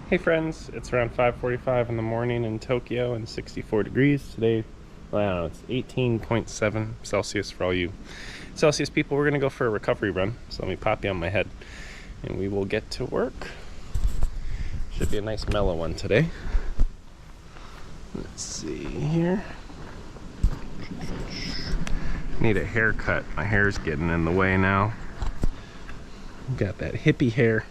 Hey friends, it's around 5:45 in the morning in Tokyo and 64 degrees. Today, well, I don't know, it's 18.7 Celsius for all you Celsius people. We're gonna go for a recovery run. So let me pop you on my head and we will get to work. Should be a nice mellow one today. Let's see here. Need a haircut. My hair's getting in the way now. Got that hippie hair.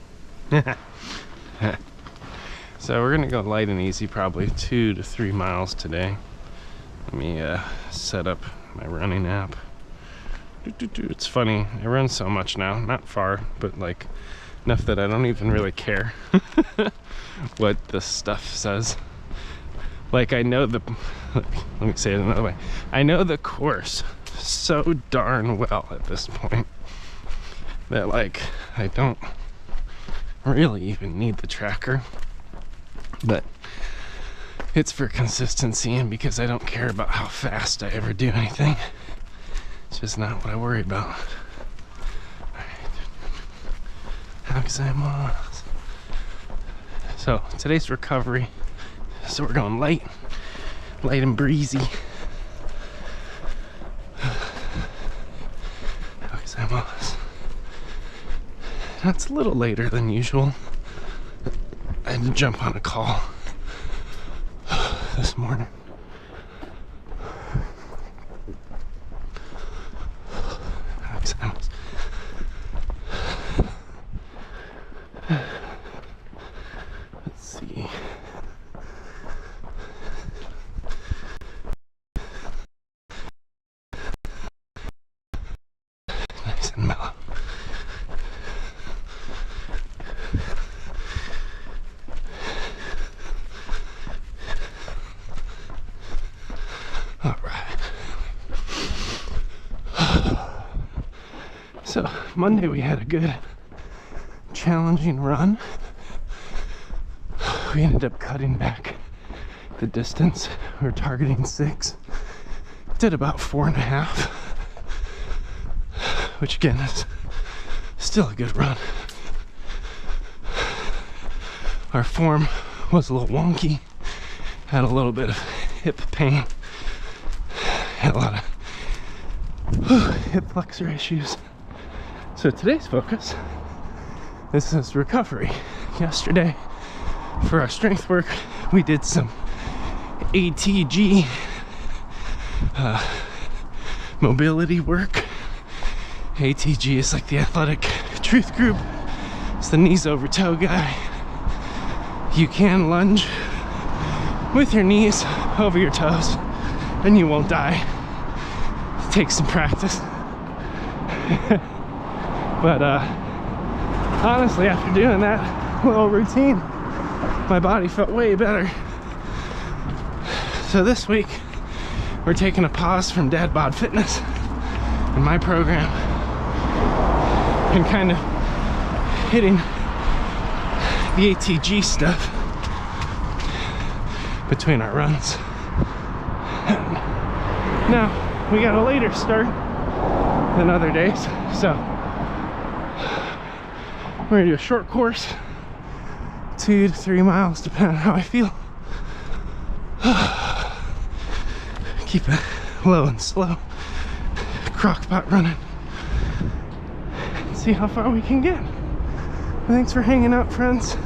So we're gonna go light and easy, probably 2 to 3 miles today. Let me set up my running app. It's funny, I run so much now, not far, but like enough that I don't even really care what the stuff says. Like I know the, let me say it another way. I know the course so darn well at this point that like I don't really even need the tracker. But it's for consistency and because I don't care about how fast I ever do anything. It's just not what I worry about. Alright. So today's recovery. So we're going light and breezy. That's a little later than usual. I had to jump on a call this morning. Let's see. Nice and mellow. So Monday we had a good challenging run. We ended up cutting back the distance. We were targeting 6. Did about 4.5, which again is still a good run. Our form was a little wonky, had a little bit of hip pain, had a lot of hip flexor issues. So today's focus, this is recovery. Yesterday, for our strength work, we did some ATG mobility work. ATG is like the athletic truth group. It's the knees over toe guy. You can lunge with your knees over your toes and you won't die. It takes some practice. But honestly, after doing that little routine, my body felt way better. So this week, we're taking a pause from DadBod Fitness in my program and kind of hitting the ATG stuff between our runs. Now, we got a later start than other days, so we're gonna do a short course, 2 to 3 miles, depending on how I feel. Keep it low and slow. Crockpot running. See how far we can get. Thanks for hanging out, friends.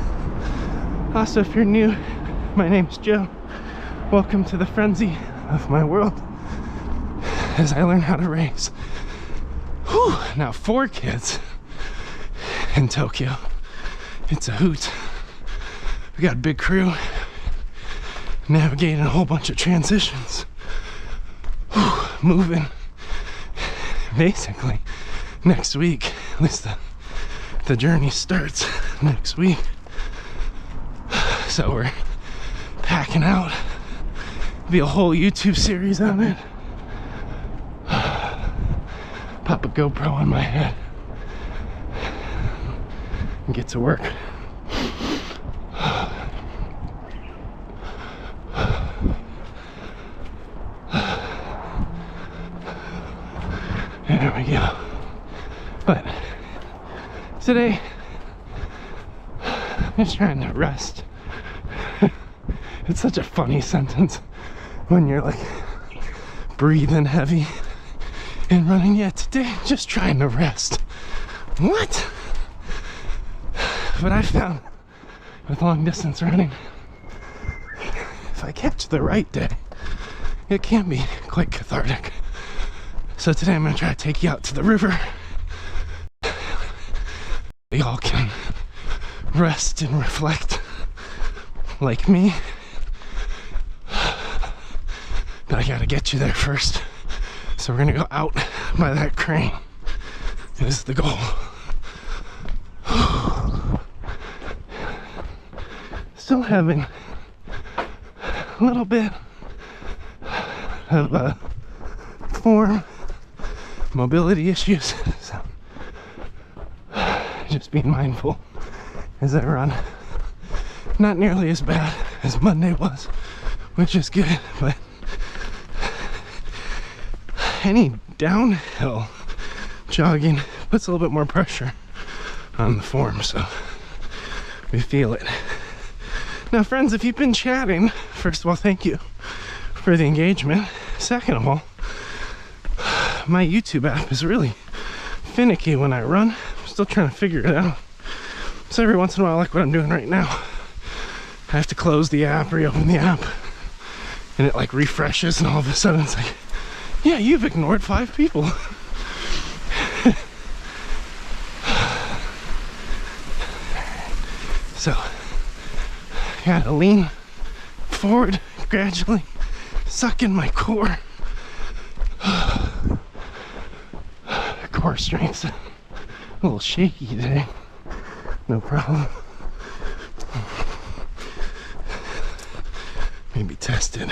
Also, if you're new, my name's Joe. Welcome to the frenzy of my world as I learn how to raise. Whew, now 4 kids in Tokyo. It's a hoot. We got a big crew navigating a whole bunch of transitions. Whew, moving basically next week. At least the journey starts next week. So we're packing out. Be a whole YouTube series on it. Pop a GoPro on my head and get to work. There we go. But today, I'm just trying to rest It's such a funny sentence when you're like breathing heavy and running. Yeah, today just trying to rest. What? But I found with long distance running, if I catch the right day, it can be quite cathartic. So today I'm gonna try to take you out to the river. We all can rest and reflect like me. But I gotta get you there first. So we're gonna go out by that crane. This is the goal. Still having a little bit of form, mobility issues. So just being mindful as I run. Not nearly as bad as Monday was, which is good, but any downhill jogging puts a little bit more pressure on the form, so we feel it. Now friends, if you've been chatting, first of all, thank you for the engagement. Second of all, my YouTube app is really finicky when I run. I'm still trying to figure it out. So every once in a while, like what I'm doing right now, I have to close the app, reopen the app, and it like refreshes, and all of a sudden it's like, yeah, you've ignored 5 people. So, gotta lean forward gradually, suck in my core. Core strength's a little shaky today. No problem. Maybe test it.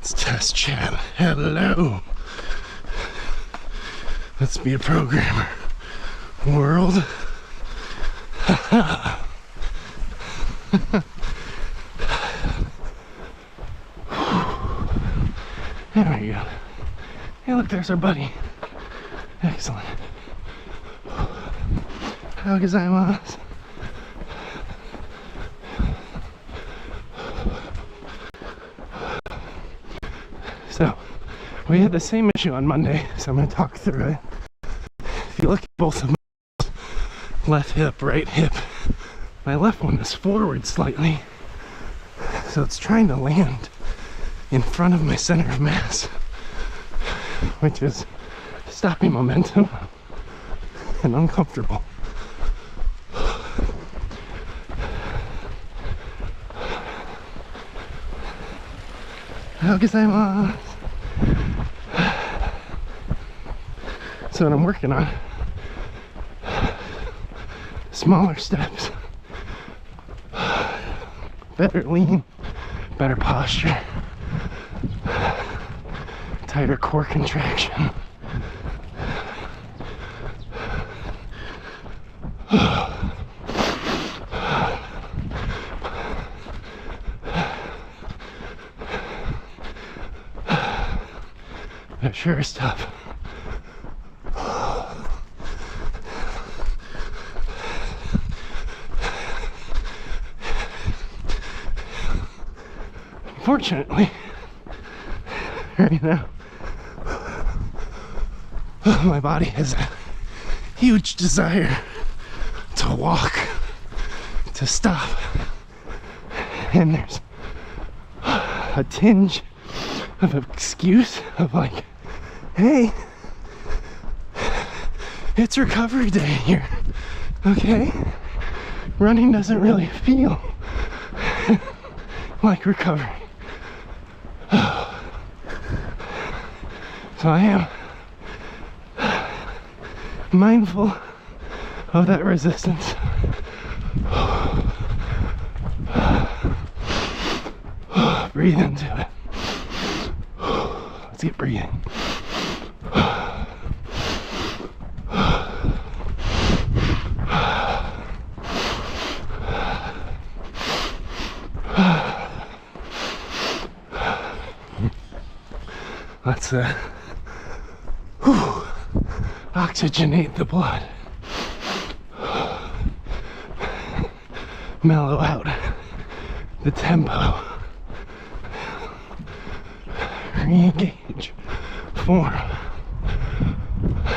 Let's test chat. Hello. Let's be a programmer. World. There we go. Hey, look, there's our buddy. Excellent. How gozaimasu. So, we had the same issue on Monday, so I'm going to talk through it. If you look at both of my left hip, right hip, my left one is forward slightly, so it's trying to land in front of my center of mass, which is stopping momentum and uncomfortable. How gozaimasu. So what I'm working on, smaller steps, better lean, better posture, tighter core contraction. It sure is tough. Unfortunately, right now, my body has a huge desire to walk, to stop, and there's a tinge of an excuse of like, hey, it's recovery day here, okay? Running doesn't really feel like recovery. So I am mindful of that resistance. Breathe into it. Let's get breathing. Let's oxygenate the blood, mellow out the tempo. Re-engage. Form.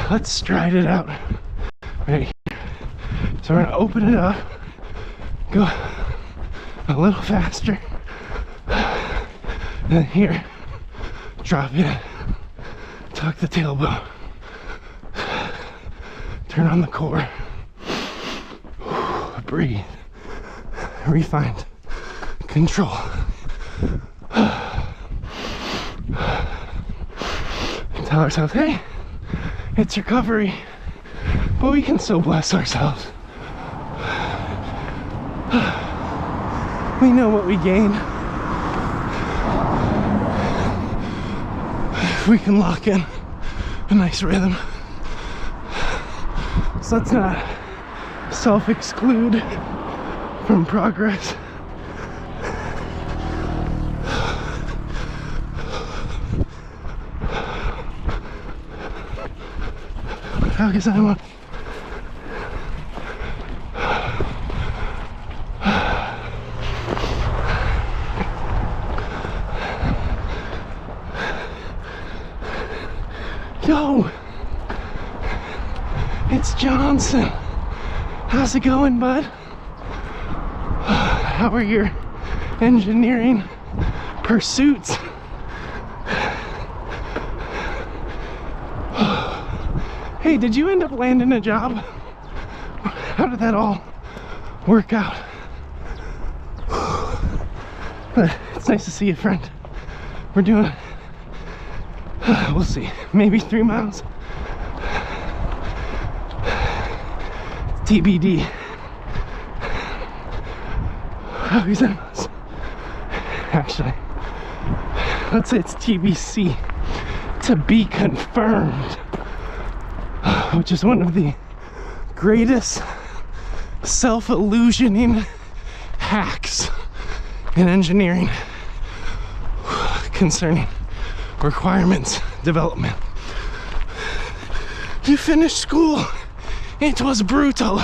Let's stride it out. Right here. So we're gonna open it up. Go a little faster. And here. Drop in. Tuck the tailbone. Turn on the core. Breathe. Refined control. Tell ourselves, hey, it's recovery, but we can still bless ourselves. We know what we gain. We can lock in a nice rhythm. So let's not self-exclude from progress. Focus on one. Yo, it's Johnson. How's it going, bud? How are your engineering pursuits? Hey, did you end up landing a job? How did that all work out? It's nice to see you, friend. We're doing, we'll see, maybe 3 miles. TBD. Actually, let's say it's TBC, to be confirmed, which is one of the greatest self-illusioning hacks in engineering concerning requirements development. You finished school. It was brutal.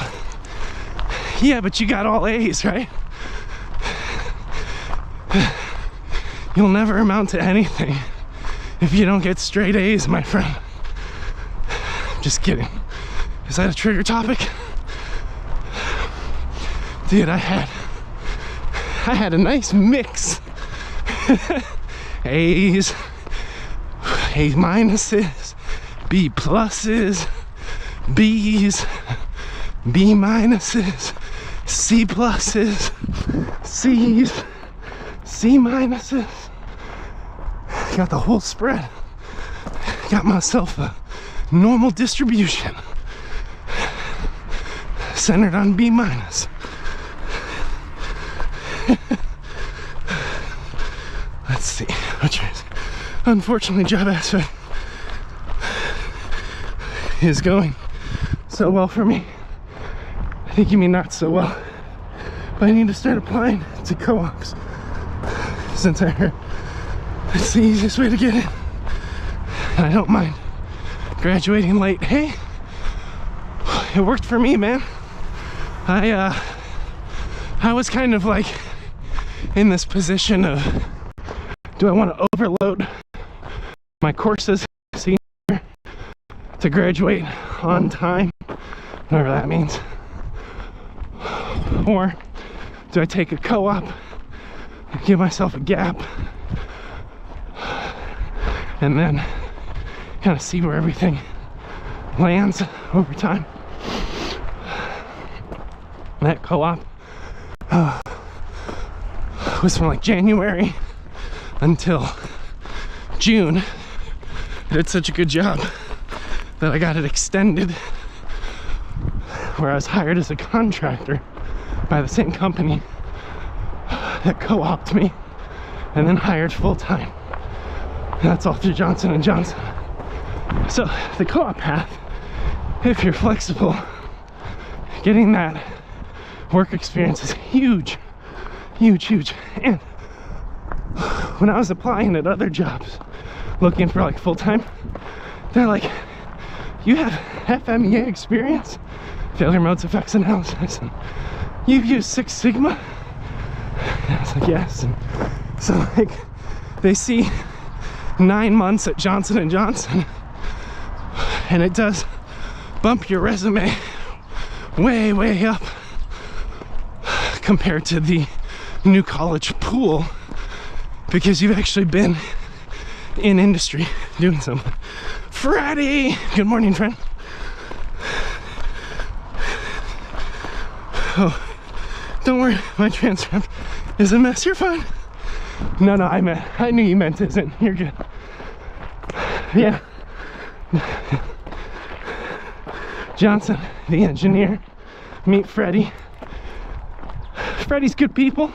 Yeah, but you got all A's, right? You'll never amount to anything if you don't get straight A's, my friend. Just kidding. Is that a trigger topic? Dude, I had a nice mix. A's, A minuses, B pluses, B's, B minuses, C pluses, C's, C minuses. Got the whole spread. Got myself a normal distribution centered on B minus. Let's see. Unfortunately, job aspect is going so well for me. I think you mean not so well. But I need to start applying to co-ops, since I heard it's the easiest way to get in. And I don't mind graduating late. Hey, it worked for me, man. I was kind of like in this position of, do I want to overload my courses senior to graduate on time, whatever that means, or do I take a co-op, give myself a gap, and then kind of see where everything lands over time. That co-op was from like January until June. I did such a good job that I got it extended, where I was hired as a contractor by the same company that co-opted me and then hired full-time. That's all through Johnson & Johnson. So the co-op path, if you're flexible, getting that work experience is huge, huge, huge. And when I was applying at other jobs, looking for like full-time, they're like, you have FMEA experience, failure modes effects analysis, and you've used Six Sigma? And I was like, yes. And so like, they see 9 months at Johnson & Johnson, and it does bump your resume way, way up compared to the new college pool, because you've actually been in industry doing something. Freddie! Good morning, friend. Oh, don't worry, my transcript is a mess. You're fine. No, I knew you meant isn't. You're good. Yeah. Johnson, the engineer. Meet Freddie. Freddie's good people.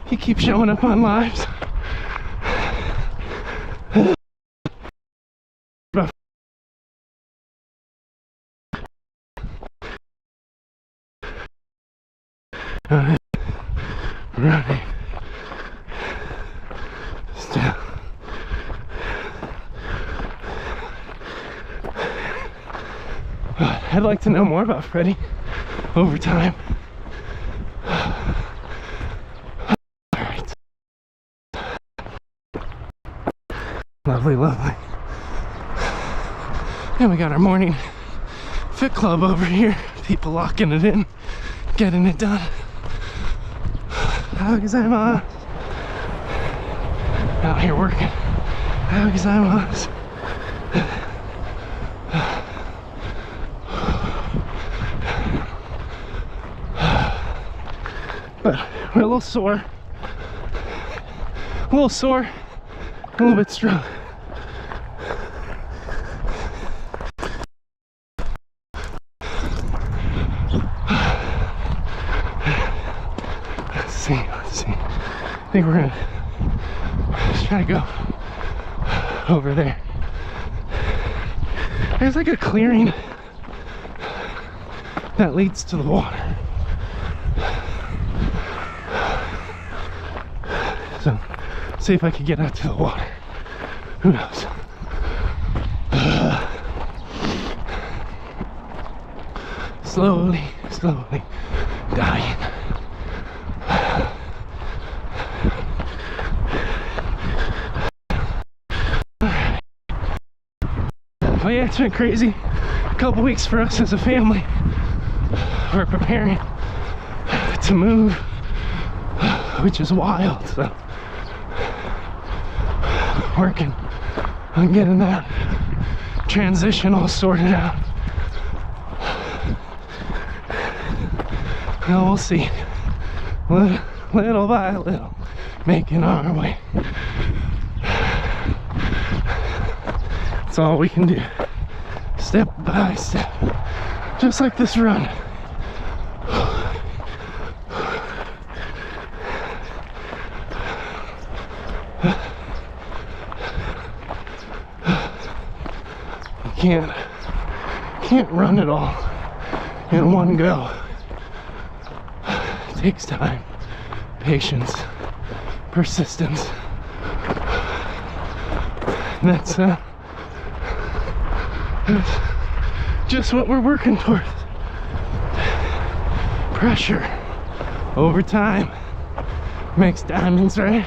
He keeps showing up on lives. Running. Still. I'd like to know more about Freddie over time. Alright. Lovely, lovely. And we got our morning fit club over here. People locking it in, getting it done. How gozaimasu. Out here working. How gozaimasu. But we're a little sore. A little bit strong. Let's see. I think we're gonna just try to go over there. There's like a clearing that leads to the water. So, see if I can get out to the water. Who knows? Slowly dying. Oh yeah, it's been crazy. A couple weeks for us as a family. We're preparing to move, which is wild. So, working on getting that transition all sorted out. Now we'll see. Little by little, making our way. That's all we can do. Step by step. Just like this run. Can't run it all in one go. It takes time, patience, persistence. And that's just what we're working towards. Pressure over time makes diamonds, right?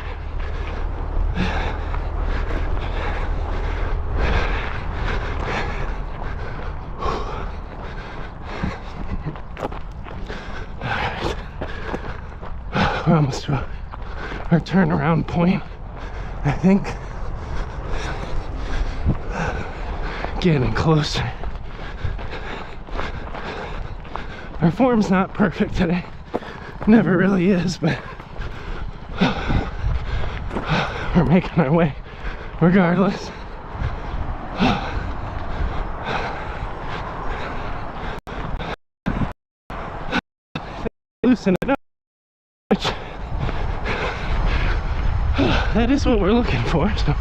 We're almost to our turnaround point, I think. Getting closer. Our form's not perfect today. Never really is, but we're making our way regardless. Loosen it up. That is what we're looking for, so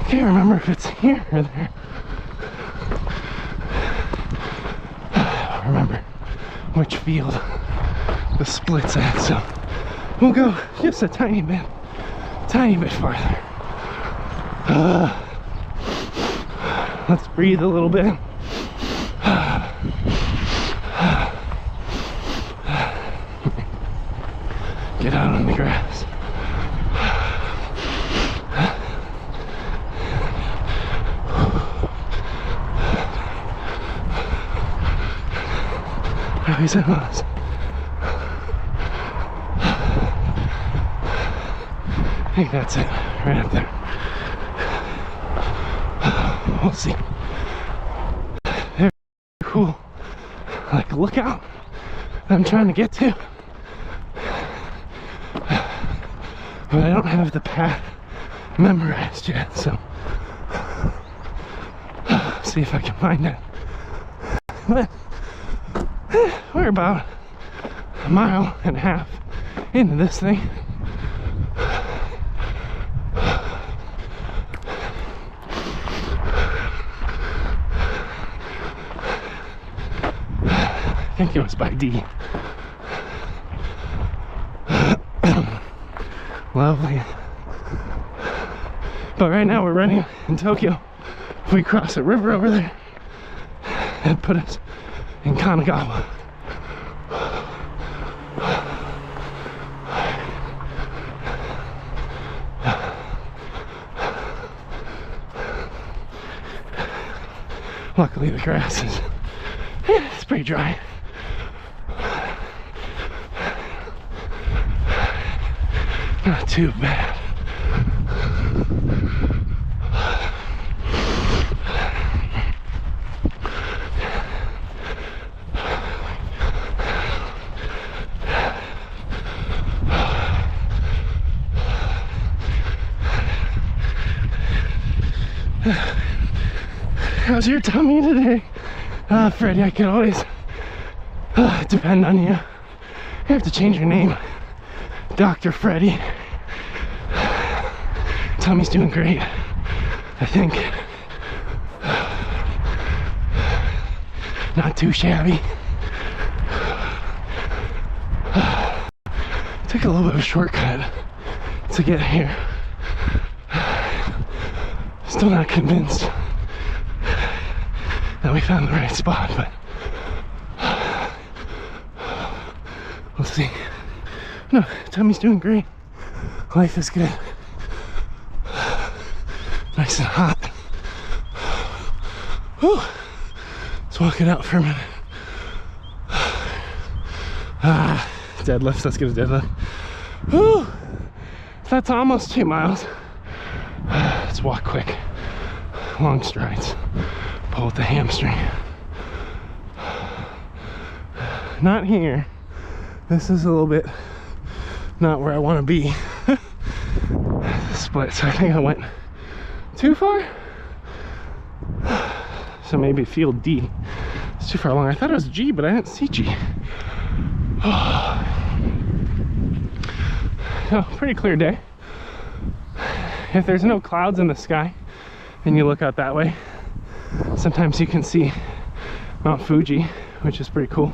can't remember if it's here or there. Remember which field the split's at, so we'll go just a tiny bit farther. Let's breathe a little bit. Get out on the grass. twice I was. I think that's it, right up there. We'll see. Very cool. Like, look out. I'm trying to get to. But I don't have the path memorized yet, so see if I can find it. But we're about a mile and a half into this thing. I think it was by D. Lovely. But right now we're running in Tokyo. If we cross a river over there, it'd put us in Kanagawa. Luckily the grass is, it's pretty dry. Not too bad. How's your tummy today? Freddie, I can always depend on you. You have to change your name. Dr. Freddie. Tummy's doing great, I think. Not too shabby. Took a little bit of a shortcut to get here. Still not convinced that we found the right spot, but we'll see. No, Tummy's doing great. Life is good. Nice and hot. Whew. Let's walk it out for a minute. Deadlift, let's get a deadlift. Whew. That's almost 2 miles. Let's walk quick. Long strides. Pull with the hamstring. Not here. This is a little bit not where I want to be. Split, so I think I went too far. So maybe field D. It's too far along. I thought it was G, but I didn't see G. Oh, pretty clear day. If there's no clouds in the sky and you look out that way, sometimes you can see Mount Fuji, which is pretty cool.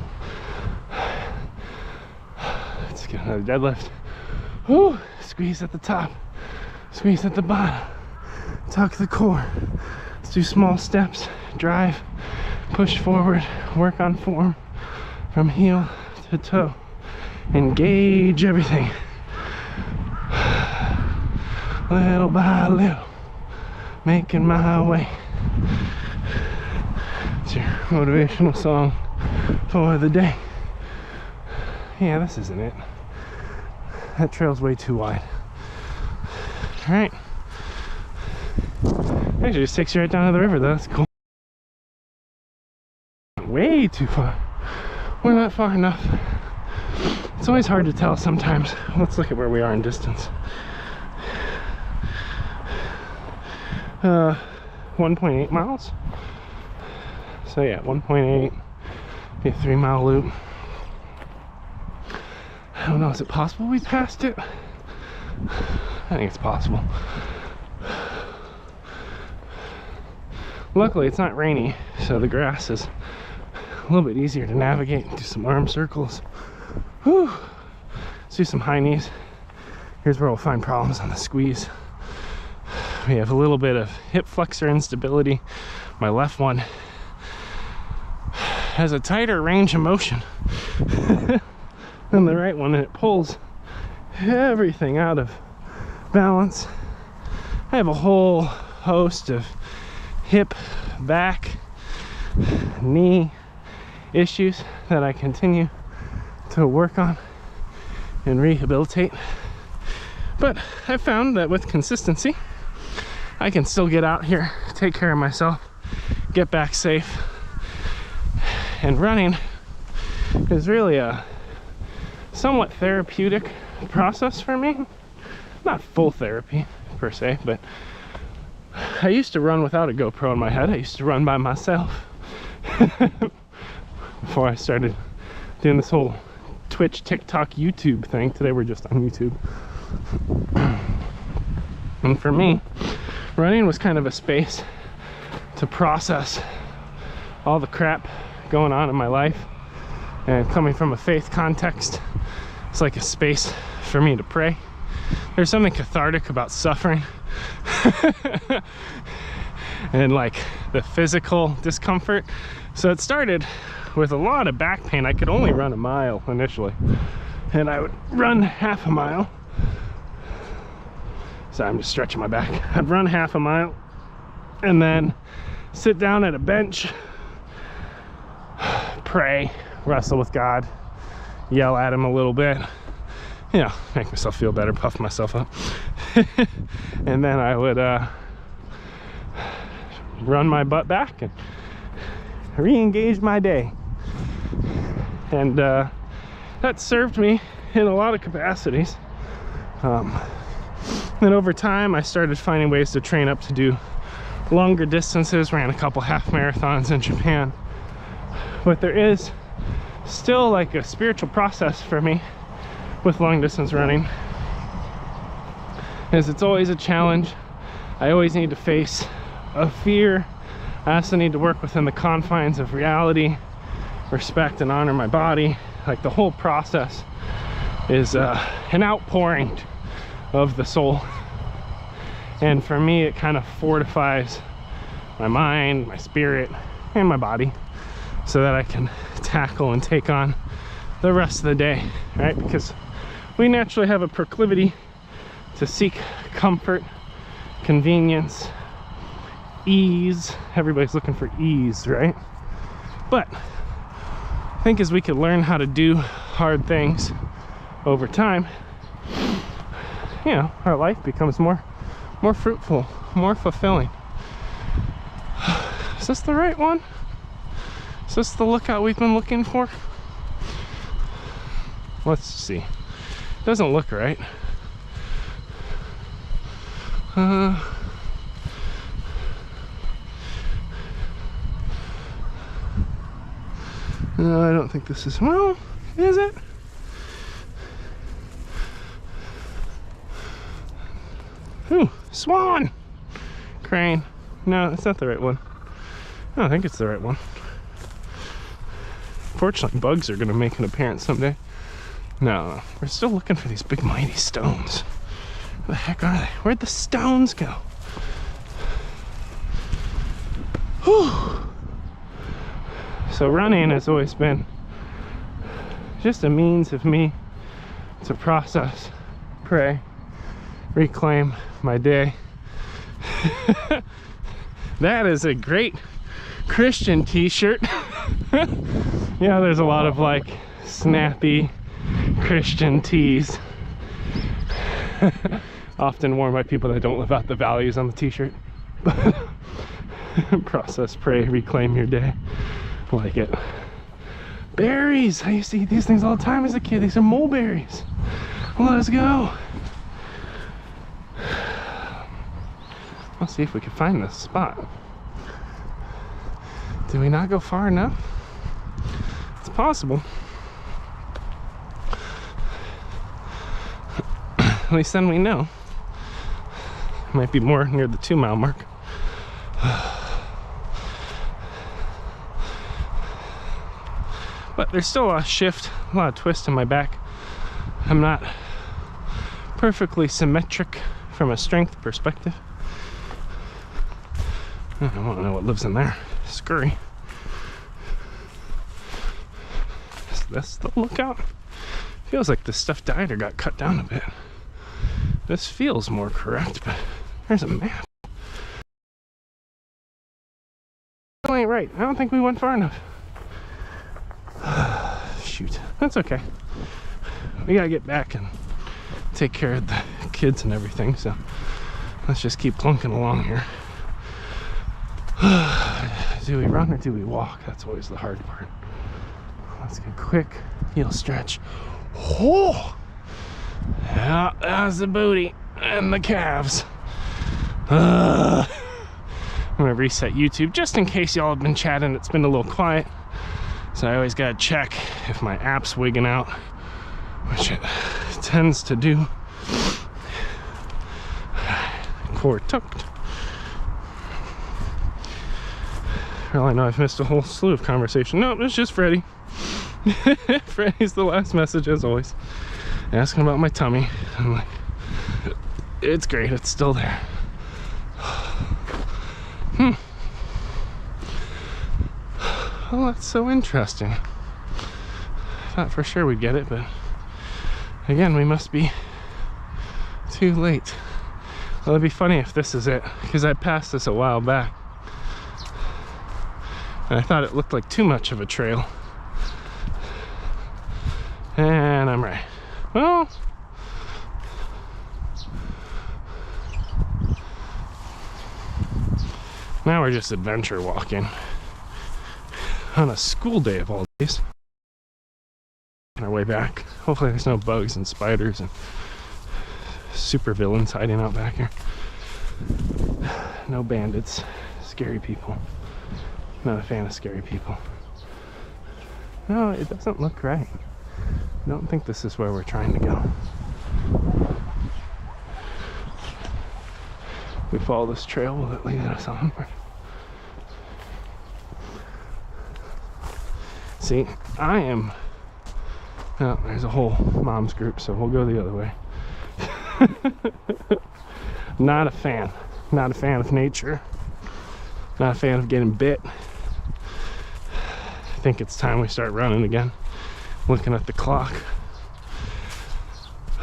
Let's get another deadlift. Woo! Squeeze at the top, squeeze at the bottom, tuck the core. Let's do small steps, drive, push forward, work on form from heel to toe. Engage everything. Little by little, making my way. It's your motivational song for the day. Yeah, this isn't it. That trail's way too wide. Alright. Actually, just takes you right down to the river though. That's cool. Way too far. We're not far enough. It's always hard to tell sometimes. Let's look at where we are in distance. 1.8 miles. So yeah, 1.8. Be a 3-mile loop. I don't know, is it possible we passed it? I think it's possible. Luckily it's not rainy, so the grass is a little bit easier to navigate. Do some arm circles. Whew. Let's do some high knees. Here's where we'll find problems on the squeeze. We have a little bit of hip flexor instability. My left one has a tighter range of motion than the right one, and it pulls everything out of balance. I have a whole host of hip, back, knee, issues that I continue to work on and rehabilitate. But I found that with consistency, I can still get out here, take care of myself, get back safe. And running is really a somewhat therapeutic process for me. Not full therapy per se, but I used to run without a GoPro in my head. I used to run by myself before I started doing this whole Twitch, TikTok, YouTube thing. Today we're just on YouTube. And for me, running was kind of a space to process all the crap going on in my life. And coming from a faith context, it's like a space for me to pray. There's something cathartic about suffering and like the physical discomfort. So it started with a lot of back pain. I could only run a mile initially, and I would run half a mile. So I'm just stretching my back. I'd run half a mile and then sit down at a bench, pray, wrestle with God, yell at him a little bit, you know, make myself feel better, puff myself up. And then I would run my butt back and re-engage my day. And that served me in a lot of capacities. Then over time I started finding ways to train up to do longer distances, ran a couple half marathons in Japan. But there is still like a spiritual process for me with long distance running, as it's always a challenge. I always need to face a fear. I also need to work within the confines of reality, respect and honor my body. Like the whole process is an outpouring of the soul, and for me it kind of fortifies my mind, my spirit, and my body so that I can tackle and take on the rest of the day, right? Because we naturally have a proclivity to seek comfort, convenience, ease. Everybody's looking for ease, right? But I think as we can learn how to do hard things over time, you know, our life becomes more fruitful, more fulfilling. Is this the right one? Is this the lookout we've been looking for? Let's see. Doesn't look right. No, I don't think this is, well, is it? Ooh, swan! Crane. No, it's not the right one. I don't think it's the right one. Fortunately, bugs are going to make an appearance someday. No, we're still looking for these big mighty stones. Where the heck are they? Where'd the stones go? Whew. So running has always been just a means of me to process, pray, reclaim my day. That is a great Christian t-shirt. Yeah, there's a lot of like snappy Christian tees often worn by people that don't live out the values on the t-shirt. Process, pray, reclaim your day. Like it. Berries! I used to eat these things all the time as a kid. These are mulberries. Let's go. Let's see if we can find this spot. Did we not go far enough? It's possible. At least then we know. Might be more near the 2 mile mark. But there's still a shift, a lot of twist in my back. I'm not perfectly symmetric from a strength perspective. I don't know what lives in there. Scurry. Is this the lookout? Feels like this stuff died or got cut down a bit. This feels more correct, but there's a map. Still ain't right. I don't think we went far enough. shoot. That's okay. We gotta get back and take care of the kids and everything, so let's just keep plunking along here. Do we run or do we walk? That's always the hard part. Let's get a quick heel stretch. Oh! Yeah, that's the booty and the calves. I'm gonna reset YouTube just in case y'all have been chatting. It's been a little quiet, so I always gotta check if my app's wigging out, which it tends to do. Core tucked. Well, I know I've missed a whole slew of conversation. No, it's just Freddie. Freddie's the last message, as always, asking about my tummy. I'm like, it's great, it's still there. Well, that's so interesting. I thought for sure we'd get it, but again, we must be too late. Well, it'd be funny if this is it, because I passed this a while back and I thought it looked like too much of a trail. And I'm right. Well, now we're just adventure walking on a school day of all days. On our way back. Hopefully there's no bugs and spiders and super villains hiding out back here. No bandits. Scary people. Not a fan of scary people. No, it doesn't look right. I don't think this is where we're trying to go. We follow this trail, will it lead us onward? See, I am... Oh, there's a whole mom's group, so we'll go the other way. Not a fan. Not a fan of nature. Not a fan of getting bit. I think it's time we start running again. Looking at the clock.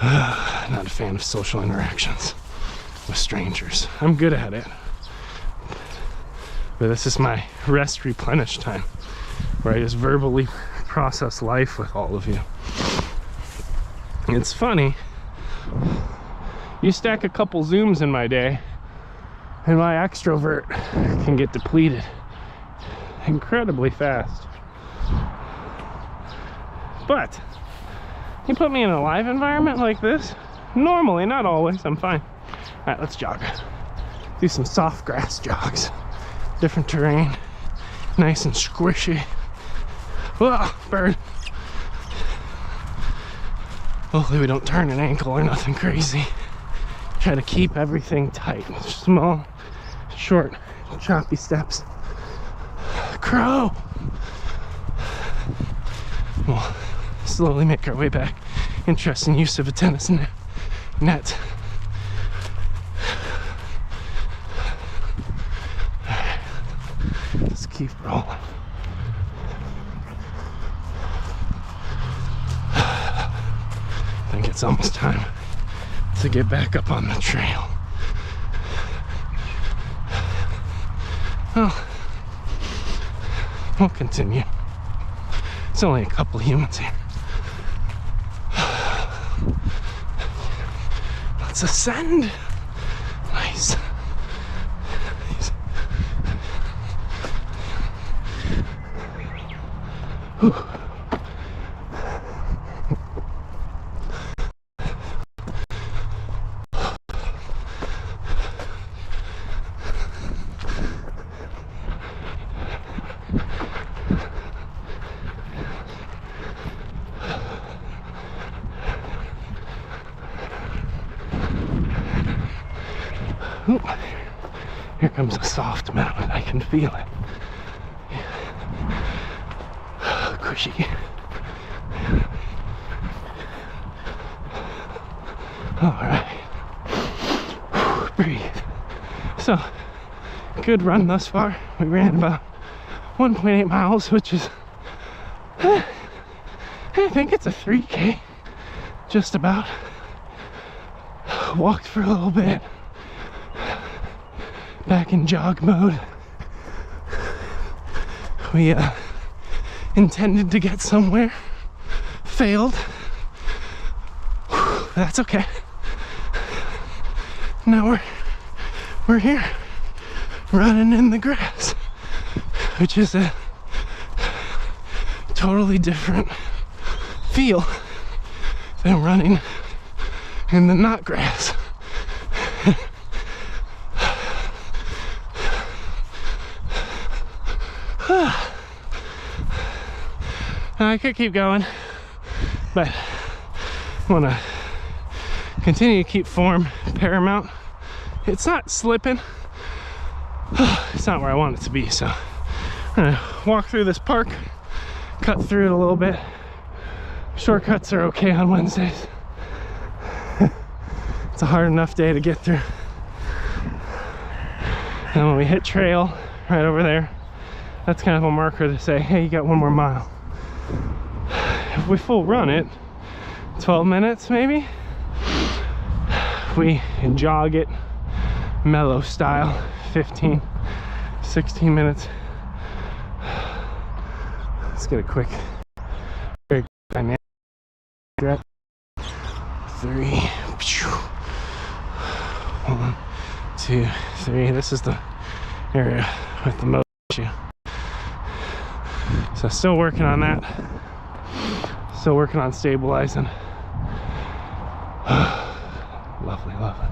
Not a fan of social interactions with strangers. I'm good at it. But this is my rest replenish time, where I just verbally process life with all of you. It's funny. You stack a couple Zooms in my day, and my extrovert can get depleted incredibly fast. But you put me in a live environment like this, normally, not always, I'm fine. All right, let's jog. Do some soft grass jogs. Different terrain, nice and squishy. Whoa, bird. Hopefully we don't turn an ankle or nothing crazy. Try to keep everything tight. Small, short, choppy steps. Crow! We'll slowly make our way back. Interesting use of a tennis net. Let's keep rolling. I think it's almost time to get back up on the trail. Well, we'll continue. It's only a couple humans here. Let's ascend. Nice. Whew. Ooh, here comes a soft mountain. I can feel it. Cushy. All right. Breathe. So, good run thus far. We ran about 1.8 miles, which is, I think it's a 3K. Just about. Walked for a little bit. Back in jog mode. We intended to get somewhere failed. That's okay. Now we're here running in the grass, which is a totally different feel than running in the not grass. I could keep going, but I want to continue to keep form paramount. It's not slipping. It's not where I want it to be, so I'm gonna walk through this park, cut through it a little bit. Shortcuts are okay on Wednesdays. It's a hard enough day to get through. And when we hit trail right over there, that's kind of a marker to say, hey, you got 1 more mile. If we full run it, 12 minutes maybe. If we jog it mellow style, 15, 16 minutes. Let's get a quick, very dynamic stretch. 3, 1, 2, 3. This is the area with the most issue. So still working on that. Still working on stabilizing. Lovely, lovely.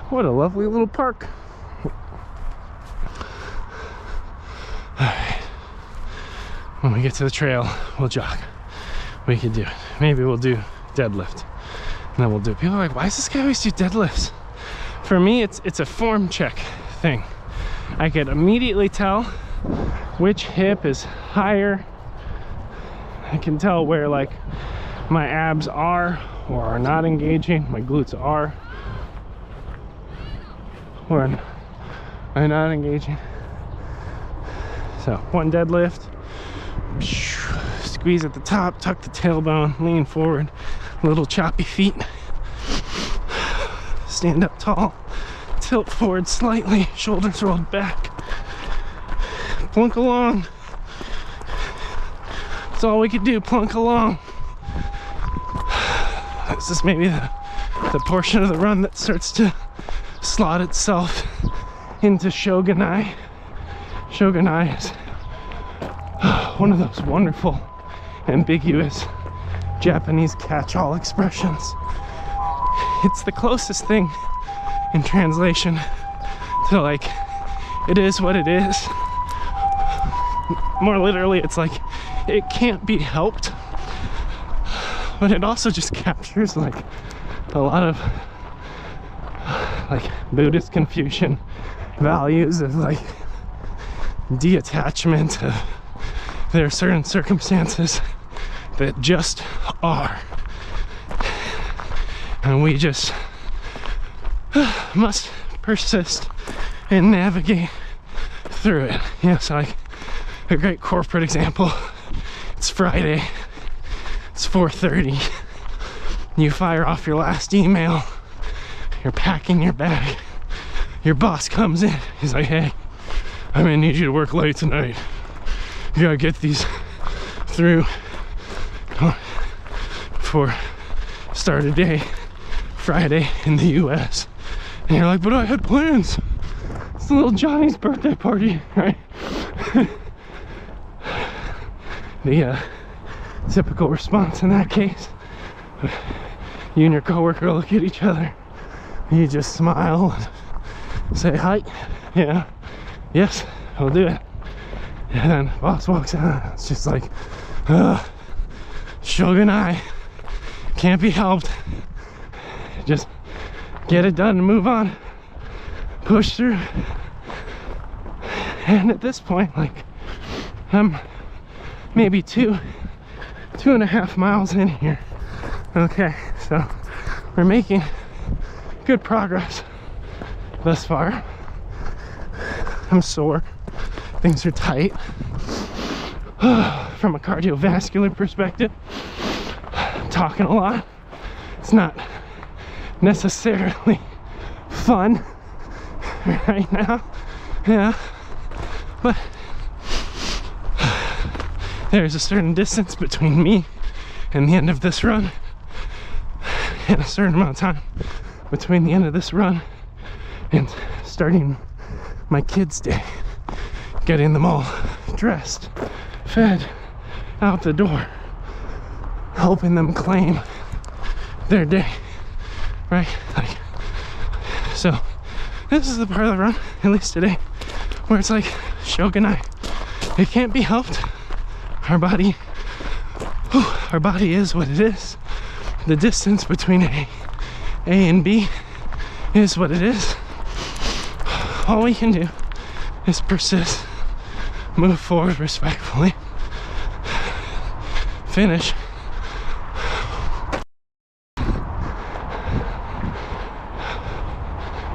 What a lovely little park. Alright. When we get to the trail, we'll jog. We can do it. Maybe we'll do deadlift. And then we'll do it. People are like, why does this guy always do deadlifts? For me, it's a form check thing. I could immediately tell which hip is higher. I can tell where like my abs are or are not engaging, my glutes are or are not engaging. So 1 deadlift, squeeze at the top, tuck the tailbone, lean forward, little choppy feet, stand up tall, tilt forward slightly, shoulders rolled back, plunk along. That's all we could do, plunk along. This is maybe the portion of the run that starts to slot itself into Shogunai. Shogunai is one of those wonderful, ambiguous Japanese catch-all expressions. It's the closest thing in translation to like, it is what it is. More literally, it's like, it can't be helped. But it also just captures like a lot of like Buddhist Confucian values of like detachment. There are certain circumstances that just are, and we just must persist and navigate through it. Yes, like a great corporate example. It's Friday. It's 4:30. You fire off your last email. You're packing your bag. Your boss comes in. He's like, hey, I'm gonna need you to work late tonight. You gotta get these through for start a day Friday in the US. And you're like, but I had plans. It's little Johnny's birthday party, right? The typical response in that case, you and your coworker look at each other, you just smile and say hi, yeah, yes, I'll do it. And then boss walks out. It's just like, Shogunai, can't be helped. Just get it done and move on, push through. And at this point, like, I'm maybe 2.5 miles in here. Okay, so we're making good progress thus far. I'm sore, things are tight. From a cardiovascular perspective, I'm talking a lot. It's not necessarily fun right now, yeah, but there's a certain distance between me and the end of this run, and a certain amount of time between the end of this run and starting my kids' day, getting them all dressed, fed, out the door, helping them claim their day, right? Like, so this is the part of the run, at least today, where it's like shogunai. It can't be helped. Our body is what it is. The distance between A and B is what it is. All we can do is persist, move forward respectfully, finish.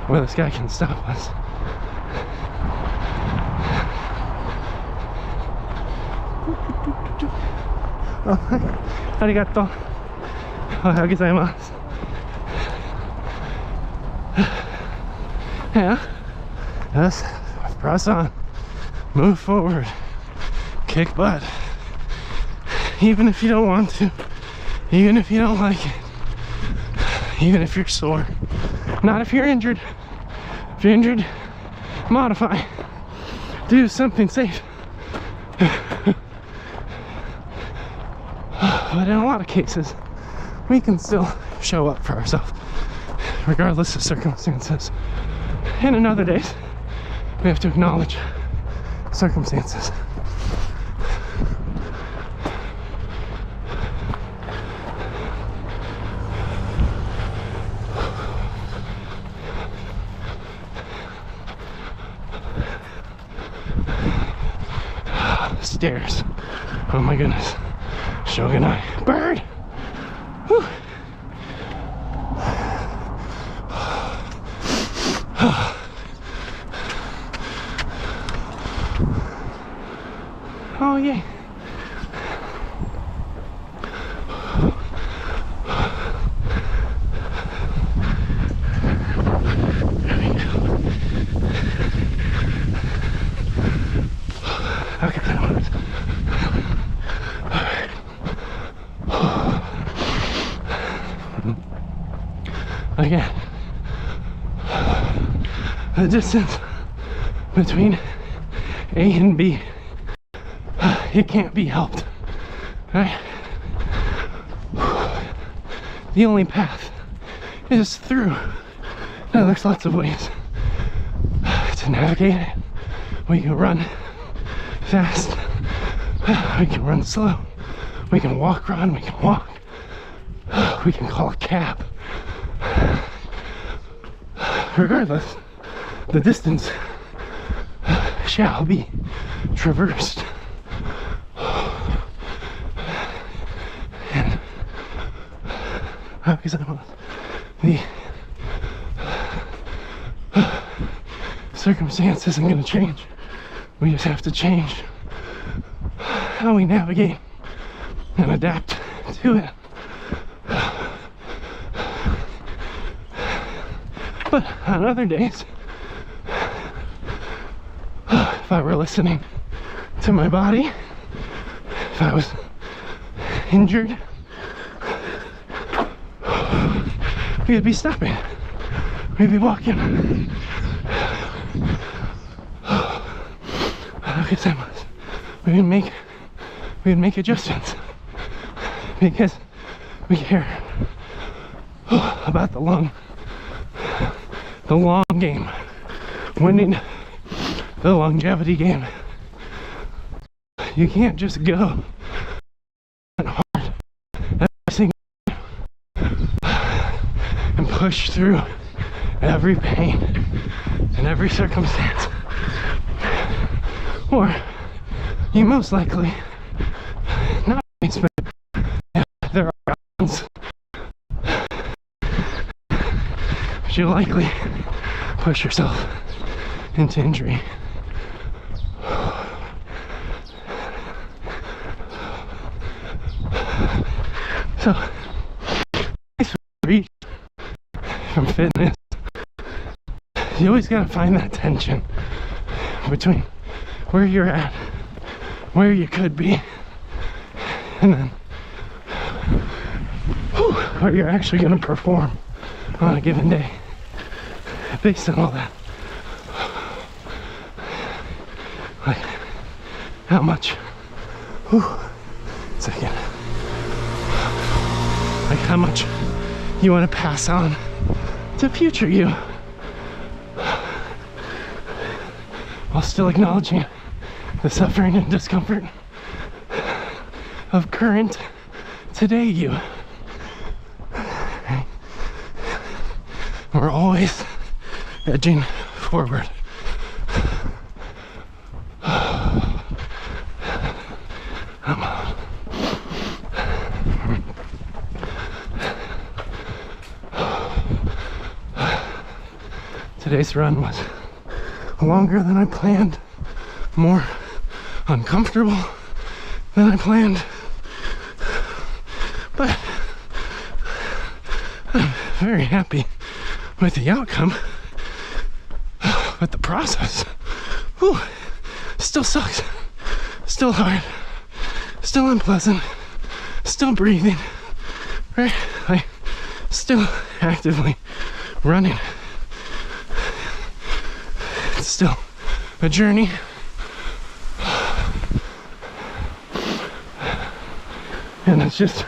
Well, this guy can stop us. Oh, arigato. Ohayou gozaimasu. Yeah. Yes. Press on. Move forward. Kick butt. Even if you don't want to. Even if you don't like it. Even if you're sore. Not if you're injured. If you're injured, modify. Do something safe. But in a lot of cases, we can still show up for ourselves, regardless of circumstances. And in other days, we have to acknowledge circumstances. Stairs. Oh my goodness. Shogunai. Bird! Whew. Oh yeah. Okay, that was. Again, the distance between A and B, it can't be helped, right? The only path is through. Now there's lots of ways to navigate it. We can run fast, we can run slow, we can walk, run, we can walk, we can call a cab. Regardless, the distance shall be traversed. And the circumstance isn't going to change. We just have to change how we navigate and adapt to it. But on other days, if I were listening to my body, if I was injured, we'd be stopping. We'd be walking. We'd make adjustments because we care about the long game, winning the longevity game. You can't just go hard every single time and push through every pain and every circumstance, or you most likely not spend. There are options, but you likely push yourself into injury. So, reach from fitness, you always gotta find that tension between where you're at, where you could be, and then what you're actually going to perform on a given day based on all that. Like how much, second, like how much you want to pass on to future you while still acknowledging the suffering and discomfort of current today you. We're always edging forward. Today's run was longer than I planned, more uncomfortable than I planned, but I'm very happy with the outcome. But the process, still sucks, still hard, still unpleasant, still breathing, right? Like, still actively running. It's still a journey. And it's just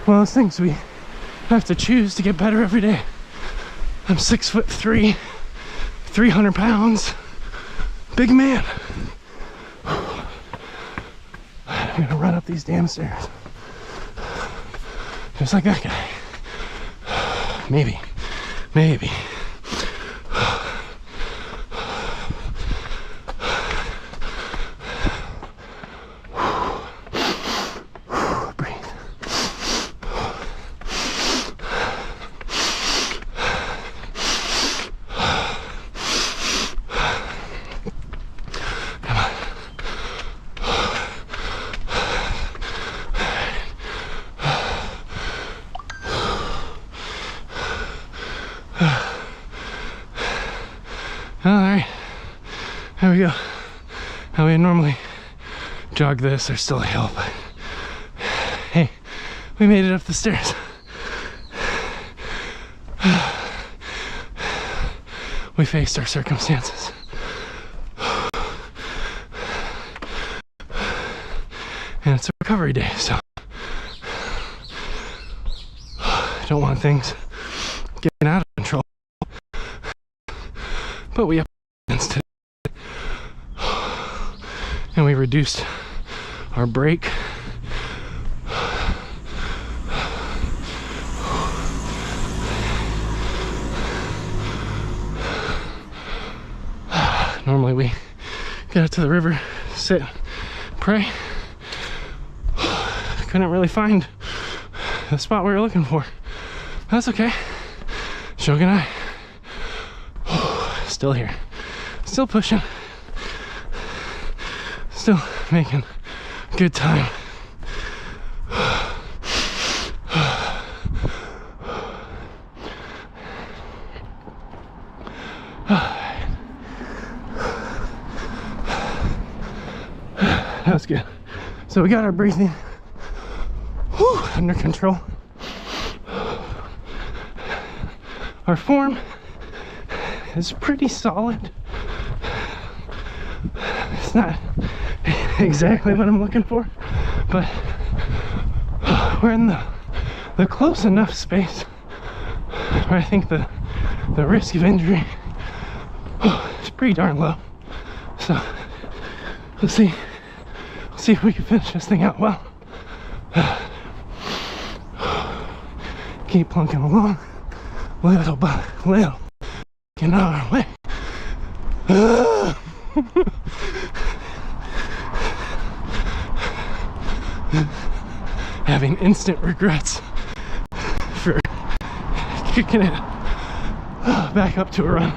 one of those things we have to choose to get better every day. I'm 6'3", 300 pounds, big man. I'm gonna run up these damn stairs. Just like that guy. Maybe. Alright, there we go. Now we normally jog this, there's still a hill, but hey, we made it up the stairs. We faced our circumstances. And it's a recovery day, so I don't want things getting out of control. But we up against it, and we reduced our break. Normally we get out to the river, sit, pray. Couldn't really find the spot we were looking for. That's okay. Shogun and I still here, still pushing, still making good time. That was good. So we got our breathing under control. Our form is pretty solid. It's not exactly what I'm looking for, but we're in the close enough space where I think the risk of injury is pretty darn low. So we'll see if we can finish this thing out well. Keep plunking along, little by little, get out of our way. Having instant regrets for kicking it back up to a run,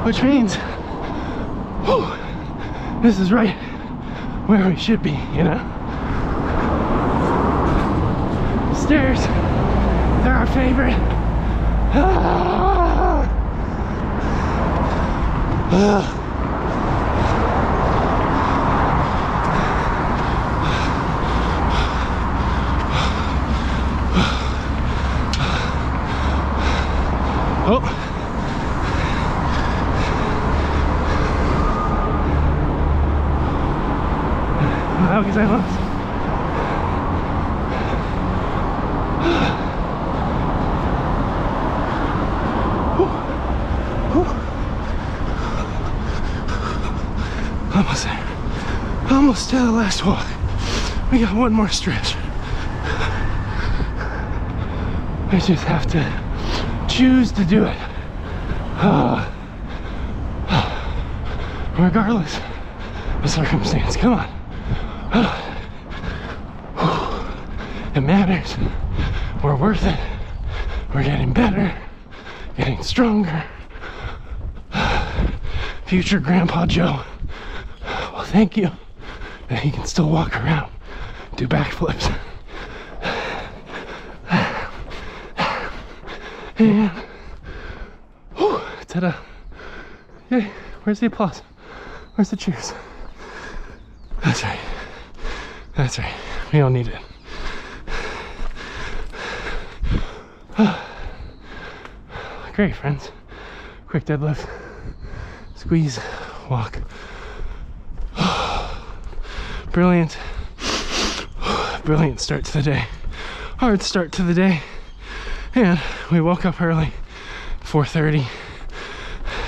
which means this is right where we should be, you know? Stairs, they're our favorite. Oh. How can I lost? Almost there. Almost to the last walk. We got one more stretch. I just have to choose to do it. Regardless of circumstance. Come on. It matters. We're worth it. We're getting better. Getting stronger. Future Grandpa Joe. Well, thank you that he can still walk around, do backflips. And ta-da. Yay, where's the applause? Where's the cheers? That's right. That's right. We don't need it. Great, friends. Quick deadlift. Squeeze. Walk. Brilliant. Brilliant start to the day. Hard start to the day. And we woke up early, 4:30.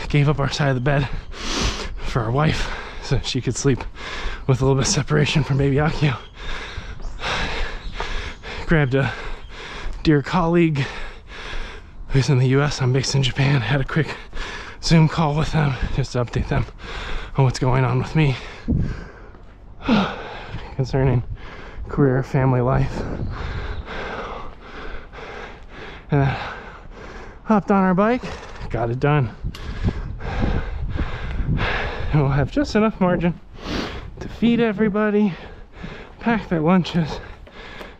Gave up our side of the bed for our wife so she could sleep with a little bit of separation from baby Akio. Grabbed a dear colleague who's in the US, I'm based in Japan. Had a quick Zoom call with them just to update them on what's going on with me concerning career, family life. And then hopped on our bike, got it done. And we'll have just enough margin to feed everybody, pack their lunches,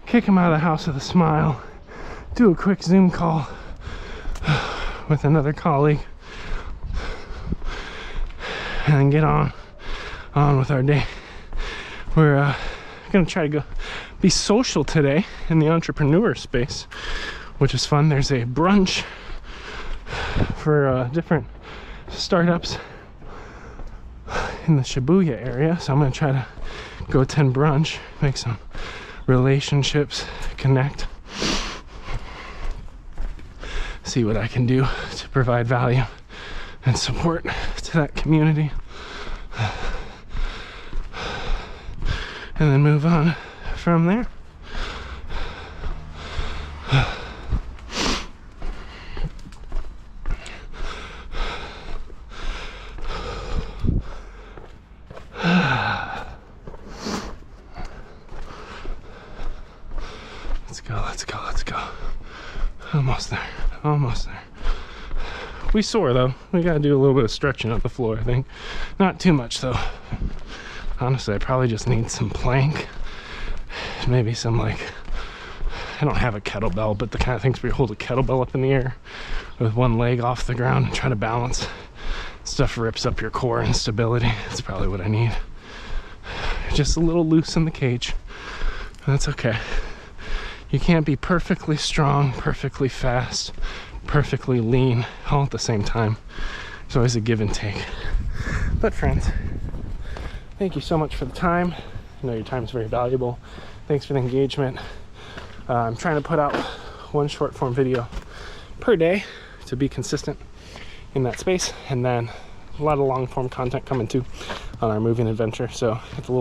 kick them out of the house with a smile, do a quick Zoom call with another colleague, and then get on with our day. We're gonna try to go be social today in the entrepreneur space, which is fun. There's a brunch for different startups in the Shibuya area, so I'm gonna try to go attend brunch, make some relationships, connect, see what I can do to provide value and support to that community, and then move on from there. Let's go. Almost there. Almost there. We soar though. We gotta do a little bit of stretching up the floor, I think. Not too much though. Honestly, I probably just need some plank. Maybe some, like, I don't have a kettlebell, but the kind of things where you hold a kettlebell up in the air with one leg off the ground and try to balance. Stuff rips up your core and stability. That's probably what I need. Just a little loose in the cage. That's okay. You can't be perfectly strong, perfectly fast, perfectly lean all at the same time. It's always a give and take. But friends, thank you so much for the time. I know your time is very valuable. Thanks for the engagement. I'm trying to put out one short form video per day to be consistent in that space, and then a lot of long form content coming too on our moving adventure. So it's a little